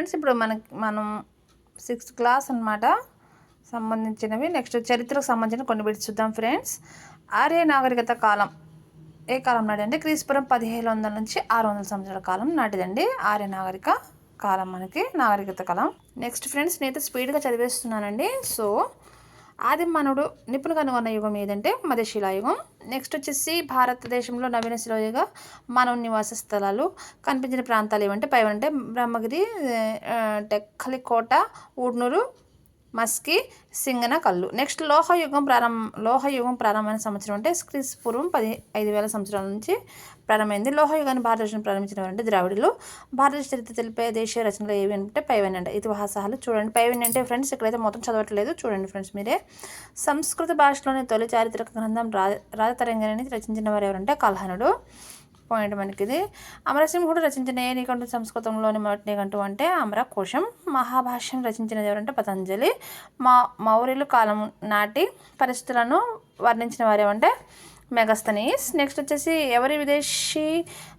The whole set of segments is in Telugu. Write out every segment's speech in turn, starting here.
ఫ్రెండ్స్ ఇప్పుడు మనం 6th క్లాస్ అన్నమాట సంబంధించినవి. నెక్స్ట్ చరిత్రకు సంబంధించిన కొన్ని బిట్స్ చూద్దాం ఫ్రెండ్స్. ఆర్య నాగరికత కాలం ఏ కాలం నాటిదంటే క్రీస్తుపూర్వం 1700 నుంచి 600 సంవత్సరాల కాలం నాటిదండి ఆర్య నాగరిక కాలం, మనకి నాగరికత కాలం. నెక్స్ట్ ఫ్రెండ్స్, నేనైతే స్పీడ్గా చదివేస్తున్నానండి. సో ఆదిమ మానవుడు నిపుణ కనుగొన్న యుగం ఏదంటే మధ్యశిలాయుగం. నెక్స్ట్ వచ్చేసి భారతదేశంలో నవీన శిలాయుగ మానవ నివాస స్థలాలు కనిపించిన ప్రాంతాలు ఏమంటే పైవంటే బ్రహ్మగిరి, టెక్కలికోట, ఊడ్నూరు, మస్కి, సింగన కల్లు. నెక్స్ట్ లోహయుగం ప్రారంభమైన సంవత్సరం అంటే క్రీస్తుపూర్వం 5,000 సంవత్సరాల నుంచి ప్రారంభమైంది. లోహయుగాన్ని భారతదేశం ప్రారంభించిన వారంటే ద్రావిడులు. భారతదేశ చరిత్ర తెలిపే దేశీయ రచనలు ఏవి అంటే పైవన్నీ అంట. ఇతిహాసాలు చూడండి. పైవన్నీ అంటే ఫ్రెండ్స్ ఇక్కడైతే మొత్తం చదవట్లేదు, చూడండి ఫ్రెండ్స్ మీరే. సంస్కృత భాషలోని తొలి చారిత్రక గ్రంథం రాజతరంగిణిని రచించిన వారు ఎవరంటే కల్హనుడు. పాయింట్ మనకి ఇది. అమరసింహుడు రచించిన ఏ నిఘంటు సంస్కృతంలోని మొదటి నిఘంటు అంటే అమరకోశం. మహాభాష్యం రచించినది ఎవరంటే పతంజలి. మౌర్యుల కాలం నాటి పరిస్థితులను వర్ణించిన వారు ఏమంటే మెగస్తనీస్. నెక్స్ట్ వచ్చేసి ఎవరి విదేశీ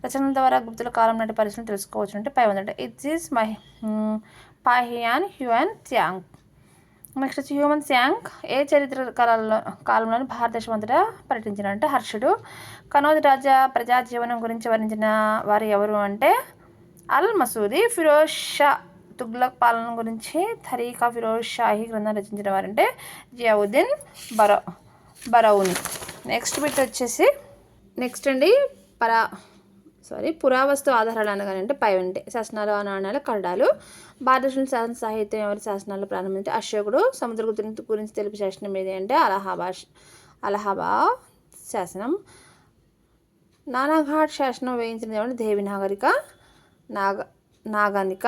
రచనల ద్వారా గుప్తుల కాలం నాటి పరిస్థితులను తెలుసుకోవచ్చు అంటే పైవందంటే it is Fa Hien Hiuen Tsang. Next వచ్చి హ్యూమన్ త్యాంగ్ ఏ చరిత్ర కాలంలోని భారతదేశం అంతటా పర్యటించినంటే హర్షుడు. కనౌజ్ రాజా ప్రజా జీవనం గురించి వర్ణించిన వారు ఎవరు అంటే అల్ మసూది. ఫిరోజ్ షా తుగ్లక్ పాలన గురించి తరీకా ఫిరోజ్ షాహీ గ్రంథం రచించిన వారంటే జియావుద్దీన్ బరౌని. నెక్స్ట్ బిట్ వచ్చేసి నెక్స్ట్ అండి పురావస్తు ఆధారాలు అనగానే అంటే పైవంటే శాసనాలు, నాణ్యాలు, కరడాలు. భారతదేశంలో శాసన సాహిత్యం ఎవరి శాసనాలు ప్రారంభించి అశోకుడు. సముద్రగుప్తుని గురించి తెలిపే శాసనం ఏది అంటే అలహాబాద్ శాసనం. నానాఘాట్ శాసనం వేయించినది ఏమంటే దేవినాగరిక నాగనిక.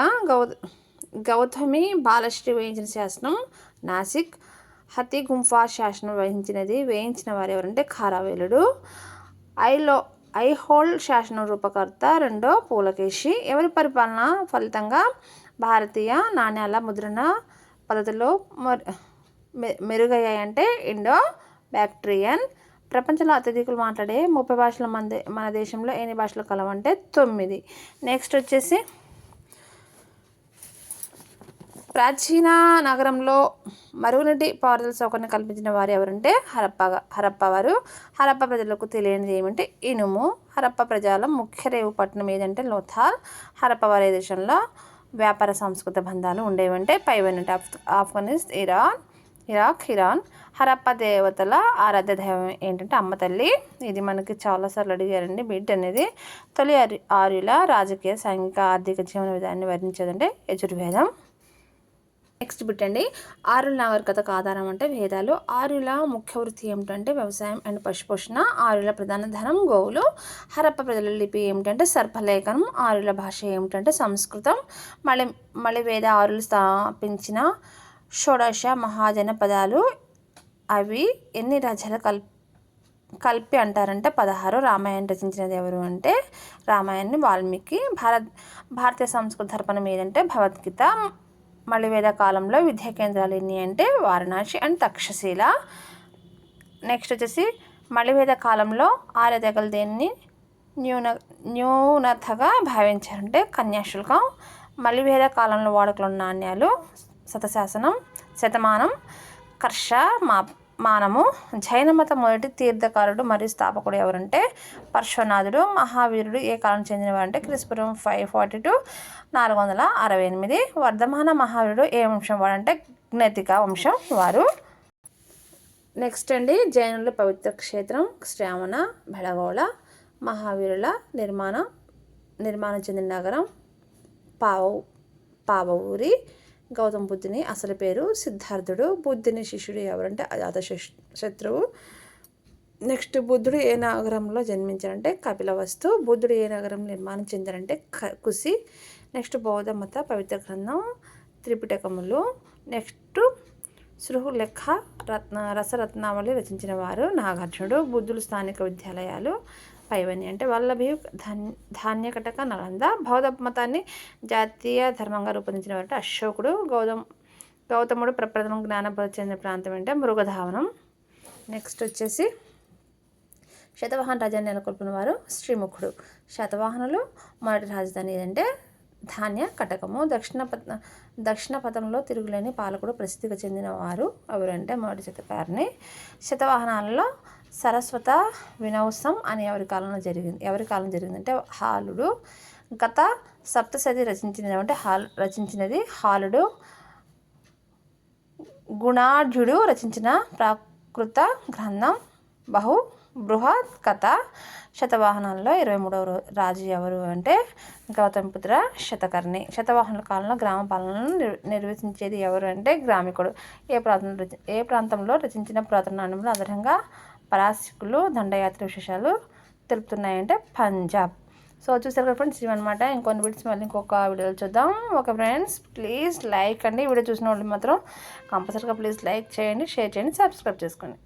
గౌతమి బాలశ్రీ వేయించిన శాసనం నాసిక్. హతి గుంఫా శాసనం వేయించిన వారు ఎవరంటే ఖారావేలుడు. ఐహోల్ శాసనం రూపకర్త రెండో పూలకేశి. ఎవరి పరిపాలన ఫలితంగా భారతీయ నాణ్యాల ముద్రణ పద్ధతుల్లో మెరుగయ్యాయంటే ఇండో బ్యాక్ట్రియన్. ప్రపంచంలో అత్యధికులు మాట్లాడే 30 భాషల మన దేశంలో ఎన్ని భాషలు కలవంటే 9. నెక్స్ట్ వచ్చేసి ప్రాచీన నగరంలో మరుగునీటి పారుదల సౌకర్యం కల్పించిన వారు ఎవరంటే హరప్ప వారు. హరప్ప ప్రజలకు తెలియనిది ఏమంటే ఇనుము. హరప్ప ప్రజల ముఖ్య రేవు పట్టణం ఏదంటే లోథాల్. హరప్ప వారి దేశంలో వ్యాపార సాంస్కృతిక బంధాలు ఉండేవంటే పైవన్నీ ఆఫ్ఘనిస్తాన్, ఇరాన్. హరప్ప దేవతల ఆరాధ్య దైవం ఏంటంటే అమ్మ తల్లి. ఇది మనకి చాలాసార్లు అడిగారండి బిడ్ అనేది. తొలి ఆర్యుల రాజకీయ, సాంఘిక, ఆర్థిక జీవన విధానాన్ని వర్ణించేదంటే యజుర్వేదం. నెక్స్ట్ బిట్ అండి, ఆర్యుల నాగరికతకు ఆధారం అంటే వేదాలు. ఆర్యుల ముఖ్య వృత్తి ఏమిటంటే వ్యవసాయం అండ్ పశుపోషణ. ఆర్యుల ప్రధాన ధనం గోవులు. హరప్ప ప్రజల లిపి ఏమిటంటే సర్పలేఖనం. ఆర్యుల భాష ఏమిటంటే సంస్కృతం. మళ్ళీ వేద ఆర్యులు స్థాపించిన షోడశ మహాజన పదాలు అవి ఎన్ని రాజ్యాలు కలిపి అంటారంటే 16. రామాయణం రచించినది ఎవరు అంటే రామాయణాన్ని వాల్మీకి. భారతీయ సంస్కృత దర్పణం ఏదంటే భగవద్గీత. మళ్ళీ వేద కాలంలో విద్యా కేంద్రాలు ఎన్ని అంటే వారణాసి అండ్ తక్షశిల. నెక్స్ట్ వచ్చేసి మళ్ళీ వేద కాలంలో ఆర్య తెగలు దేన్ని న్యూనతగా భావించారంటే కన్యాశుల్కం. మళ్ళీ వేద కాలంలో వాడుకలో ఉన్న నాణ్యాలు శతశాసనం, శతమానం, కర్ష, మానము. జైన మత మొదటి తీర్థకారుడు మరియు స్థాపకుడు ఎవరంటే పర్శ్వనాథుడు. మహావీరుడు ఏ కాలం చెందినవారంటే క్రీస్తుపూర్వం 540 to 468. వర్ధమాన మహావీరుడు ఏ వంశం వాడంటే జ్ఞతిక వంశం వారు. నెక్స్ట్ అండి, జైనుల పవిత్ర క్షేత్రం శ్రావణ బెళగోళ. మహావీరుల నిర్మాణం చెందిన నగరం పావూరి. గౌతమ బుద్ధుని అసలు పేరు సిద్ధార్థుడు. బుద్ధుని శిష్యుడు ఎవరంటే అజాతశత్రువు. నెక్స్ట్ బుద్ధుడు ఏ నగరంలో జన్మించారంటే కపిలవస్తు. బుద్ధుడు ఏ నగరం నిర్మాణం చెందారంటే కుసి. నెక్స్ట్ బౌద్ధ మత పవిత్ర గ్రంథం త్రిపిటకములు. నెక్స్ట్ సృహులేఖ రసరత్నావళి రచించిన వారు నాగార్జునుడు. బుద్ధులు స్థానిక విద్యాలయాలు పైవన్నీ అంటే వల్లభి, ధాన్యకటక, నలంద. బౌద్ధ మతాన్ని జాతీయ ధర్మంగా రూపొందించిన వారంటే అశోకుడు. గౌతముడు ప్రప్రథమ జ్ఞానబోధ చెందిన ప్రాంతం అంటే మృగధావనం. నెక్స్ట్ వచ్చేసి శాతవాహన రాజ్యాన్ని నెలకొల్పిన వారు శ్రీముఖుడు. శాతవాహనులు మొదటి రాజధాని ఏదంటే ధాన్య కటకము. దక్షిణ పథంలో తిరుగులేని పాలకుడు ప్రసిద్ధిగా చెందిన వారు ఎవరంటే మొదటి శతకారిణి. శతవాహనాలలో సరస్వత వినోసం అని ఎవరి కాలం జరిగిందంటే హాలుడు. గత సప్తశతి రచించినది హాలుడు. గుణాఢ్యుడు రచించిన ప్రాకృత గ్రంథం బృహత్ కథ. శతవాహనాల్లో 23వ రాజు ఎవరు అంటే గౌతమిపుత్ర శతకర్ణి. శతవాహనుల కాలంలో గ్రామ పాలనను నిర్వహించేది ఎవరు అంటే గ్రామికుడు. ఏ ప్రాంతంలో రచించిన పురాతన నాణ్యంలో ఆధారంగా పరాశకులు దండయాత్ర విశేషాలు తెలుపుతున్నాయంటే పంజాబ్. సో చూసారు కదా ఫ్రెండ్స్, ఇవన్నమాట. ఇంకొన్ని వీడియోస్ మళ్ళీ ఇంకొక వీడియోలో చూద్దాం. ఓకే ఫ్రెండ్స్, ప్లీజ్ లైక్ అండి. వీడియో చూసిన వాళ్ళు మాత్రం కంపల్సరీగా ప్లీజ్ లైక్ చేయండి, షేర్ చేయండి, సబ్స్క్రైబ్ చేసుకోండి.